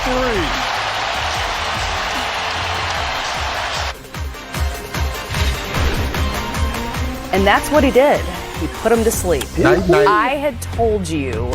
three. And that's what he did. He put him to sleep. Night, night. I had told you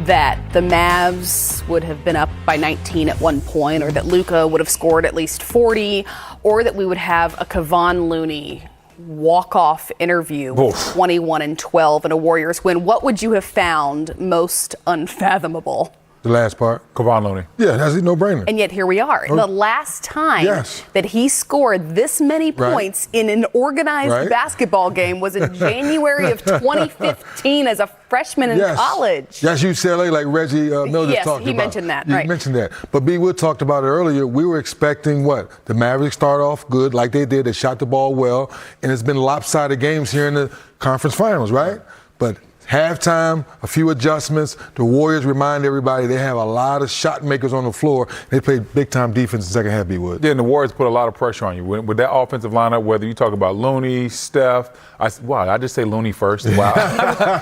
that the Mavs would have been up by 19 at one point, or that Luka would have scored at least 40, or that we would have a Kevon Looney walk-off interview with 21-12 and a Warriors win. What would you have found most unfathomable? The last part. Kevon Looney. Yeah, that's a no-brainer. And yet here we are. The last time that he scored this many points in an organized basketball game was in January of 2015 as a freshman in college. Yes, UCLA, like Reggie Miller just talked about. Yes, he mentioned that. He mentioned that. But B. Wood talked about it earlier. We were expecting what? The Mavericks start off good like they did. They shot the ball well. And it's been lopsided games here in the conference finals, right? But halftime, a few adjustments. The Warriors remind everybody they have a lot of shot makers on the floor. They played big-time defense in the second half, B. Wood. Yeah, and the Warriors put a lot of pressure on you. With that offensive lineup, whether you talk about Looney, Steph, I just say Looney first. Wow.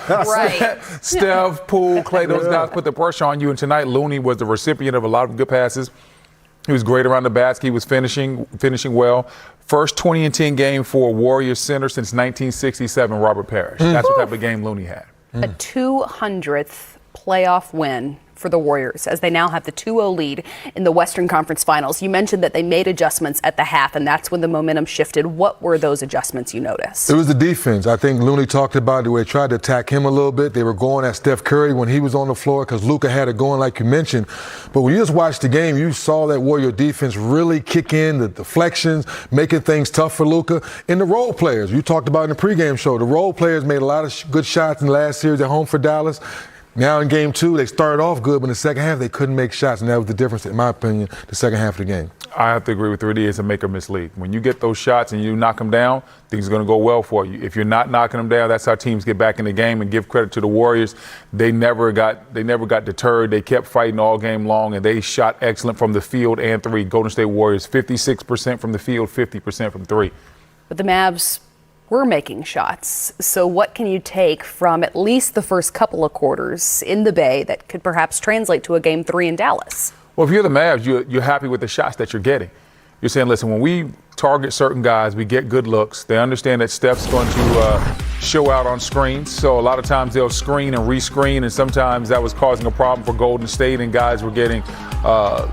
Right. Steph, Poole, Clay, those guys put the pressure on you. And tonight, Looney was the recipient of a lot of good passes. He was great around the basket. He was finishing well. First 20-10 game for a Warriors center since 1967, Robert Parrish. That's what type of game Looney had. A 200th playoff win for the Warriors as they now have the 2-0 lead in the Western Conference Finals. You mentioned that they made adjustments at the half, and that's when the momentum shifted. What were those adjustments you noticed? It was the defense. I think Looney talked about the way they tried to attack him a little bit. They were going at Steph Curry when he was on the floor because Luka had it going like you mentioned. But when you just watched the game, you saw that Warrior defense really kick in, the deflections, making things tough for Luka. And the role players, you talked about in the pregame show, the role players made a lot of good shots in the last series at home for Dallas. Now in game two, they started off good, but in the second half, they couldn't make shots, and that was the difference, in my opinion, the second half of the game. I have to agree with 3D. It's a make or miss league. When you get those shots and you knock them down, things are going to go well for you. If you're not knocking them down, that's how teams get back in the game. And give credit to the Warriors. They never got deterred. They kept fighting all game long, and they shot excellent from the field and three. Golden State Warriors, 56% from the field, 50% from three. But the Mavs were making shots. So what can you take from at least the first couple of quarters in the Bay that could perhaps translate to a game 3 in Dallas? Well, if you're the Mavs, you're happy with the shots that you're getting. You're saying, listen, when we target certain guys, we get good looks. They understand that Steph's going to show out on screens. So a lot of times they'll screen and rescreen, and sometimes that was causing a problem for Golden State, and guys were getting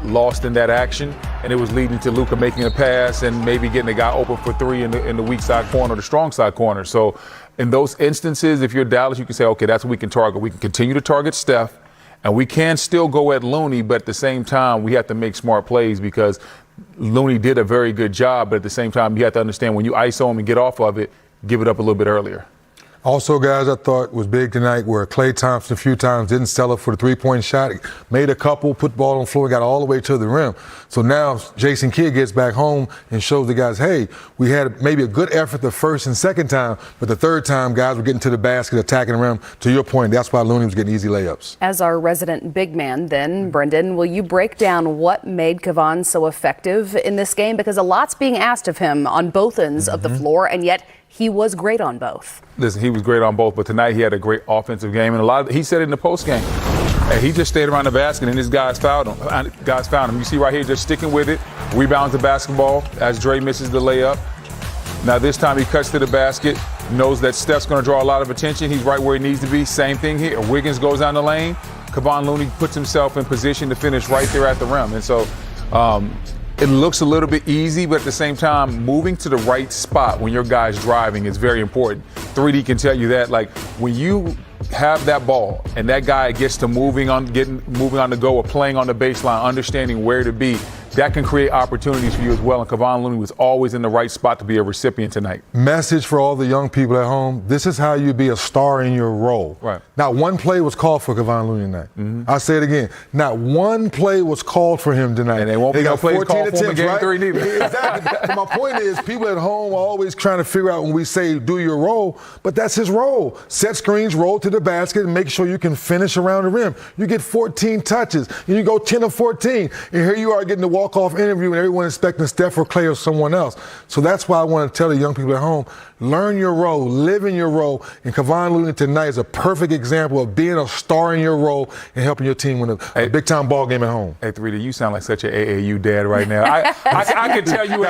lost in that action. And it was leading to Luka making a pass and maybe getting a guy open for three in the weak side corner, the strong side corner. So in those instances, if you're Dallas, you can say, okay, that's what we can target. We can continue to target Steph, and we can still go at Looney, but at the same time, we have to make smart plays because Looney did a very good job, but at the same time, you have to understand when you ISO him and get off of it, give it up a little bit earlier. Also, guys, I thought was big tonight where Klay Thompson a few times didn't sell it for the three-point shot, made a couple, put the ball on the floor, got all the way to the rim. So now Jason Kidd gets back home and shows the guys, hey, we had maybe a good effort the first and second time, but the third time guys were getting to the basket, attacking the rim. To your point, that's why Looney was getting easy layups. As our resident big man then, Brendan, will you break down what made Kevon so effective in this game? Because a lot's being asked of him on both ends of the floor, and yet he was great on both. Listen, he was great on both, but tonight he had a great offensive game, and he said it in the postgame. Hey, he just stayed around the basket, and his guys fouled him. You see right here, just sticking with it, rebounds the basketball as Dre misses the layup. Now this time he cuts to the basket, knows that Steph's going to draw a lot of attention. He's right where he needs to be. Same thing here. Wiggins goes down the lane. Kevon Looney puts himself in position to finish right there at the rim, and so. It looks a little bit easy, but at the same time, moving to the right spot when your guy's driving is very important. 3D can tell you that, like, when you have that ball and that guy gets to moving on the go or playing on the baseline, understanding where to be, that can create opportunities for you as well. And Kevon Looney was always in the right spot to be a recipient tonight. Message for all the young people at home, this is how you be a star in your role. Right. Not one play was called for Kevon Looney tonight. I'll say it again. Not one play was called for him tonight. And they won't be no plays called for him in game 3 neither. Exactly. My point is, people at home are always trying to figure out when we say do your role, but that's his role. Set screens, roll to the basket, and make sure you can finish around the rim. You get 14 touches, and you go 10 of 14, and here you are getting the walk walk-off interview and everyone expecting Steph or Clay or someone else. So that's why I want to tell the young people at home, learn your role, live in your role. And Kevon Looney tonight is a perfect example of being a star in your role and helping your team win a big-time ball game at home. Hey, 3D, you sound like such an AAU dad right now. I can tell you,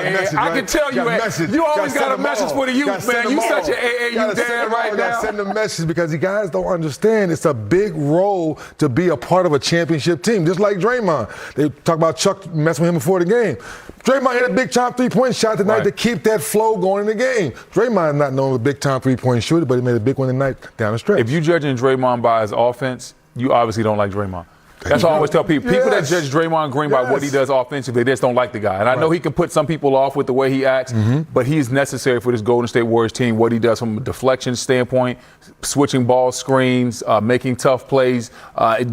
you always got a message for the youth, man. You such an AAU dad right now. Send a message because you guys don't understand it's a big role to be a part of a championship team, just like Draymond. They talk about Chuck messing with him before the game. Draymond hit a big-time three-point shot tonight to keep that flow going in the game. Draymond is not known as a big-time three-point shooter, but he made a big one tonight down the stretch. If you're judging Draymond by his offense, you obviously don't like Draymond. That's what I always tell people. People that judge Draymond Green by what he does offensively, they just don't like the guy. And I know he can put some people off with the way he acts, but he's necessary for this Golden State Warriors team, what he does from a deflection standpoint, switching ball screens, making tough plays,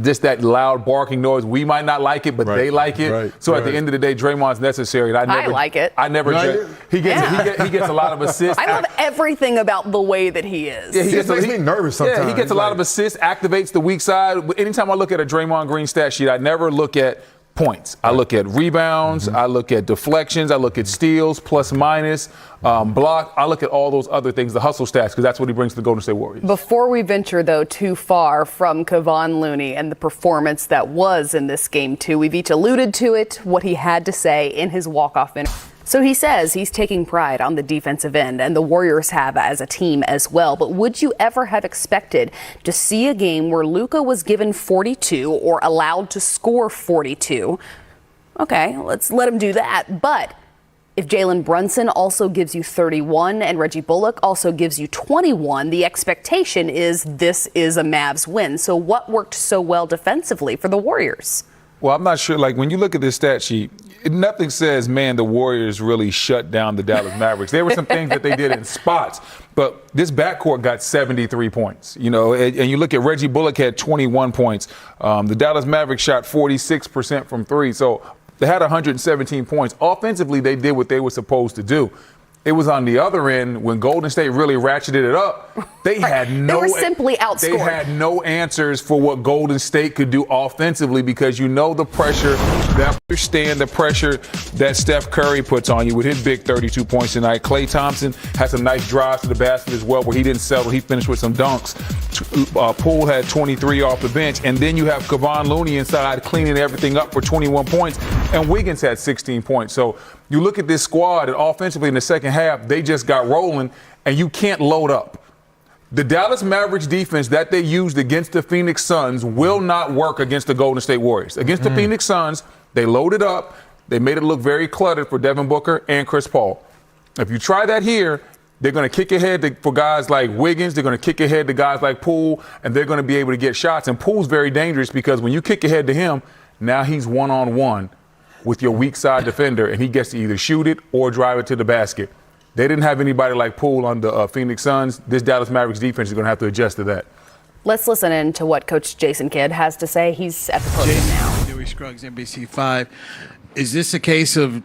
just that loud barking noise. We might not like it, but they like it. So at the end of the day, Draymond's necessary. And I like it. I never judge. He gets a lot of assists. I love everything about the way that he is. Yeah, he makes me nervous sometimes. Yeah, he gets a lot of assists, activates the weak side. Anytime I look at a Draymond Green stat sheet, I never look at points. I look at rebounds, I look at deflections, I look at steals, plus minus, block. I look at all those other things, the hustle stats, because that's what he brings to the Golden State Warriors. Before we venture, though, too far from Kevon Looney and the performance that was in this game, too, we've each alluded to it, what he had to say in his walk-off interview. So he says he's taking pride on the defensive end, and the Warriors have as a team as well. But would you ever have expected to see a game where Luka was given 42 or allowed to score 42? Okay, let's let him do that. But if Jalen Brunson also gives you 31 and Reggie Bullock also gives you 21, the expectation is this is a Mavs win. So what worked so well defensively for the Warriors? Well, I'm not sure. Like, when you look at this stat sheet, nothing says, man, the Warriors really shut down the Dallas Mavericks. There were some things that they did in spots, but this backcourt got 73 points, you know, and you look at Reggie Bullock had 21 points. The Dallas Mavericks shot 46% from three, so they had 117 points. Offensively, they did what they were supposed to do. It was on the other end when Golden State really ratcheted it up. They had they were simply outscored. They had no answers for what Golden State could do offensively because you know the pressure, that understand the pressure that Steph Curry puts on you with his big 32 points tonight. Klay Thompson had some nice drives to the basket as well where he didn't settle. He finished with some dunks. Poole had 23 off the bench. And then you have Kevon Looney inside cleaning everything up for 21 points. And Wiggins had 16 points. So you look at this squad and offensively in the second half, they just got rolling and you can't load up. The Dallas Mavericks defense that they used against the Phoenix Suns will not work against the Golden State Warriors. Against the Phoenix Suns, they loaded up. They made it look very cluttered for Devin Booker and Chris Paul. If you try that here, they're going to kick ahead for guys like Wiggins. They're going to kick ahead to guys like Poole, and they're going to be able to get shots. And Poole's very dangerous because when you kick ahead to him, now he's one-on-one with your weak side defender, and he gets to either shoot it or drive it to the basket. They didn't have anybody like Poole on the Phoenix Suns. This Dallas Mavericks defense is going to have to adjust to that. Let's listen in to what Coach Jason Kidd has to say. He's at the podium now. Dewey Scruggs, NBC5. Is this a case of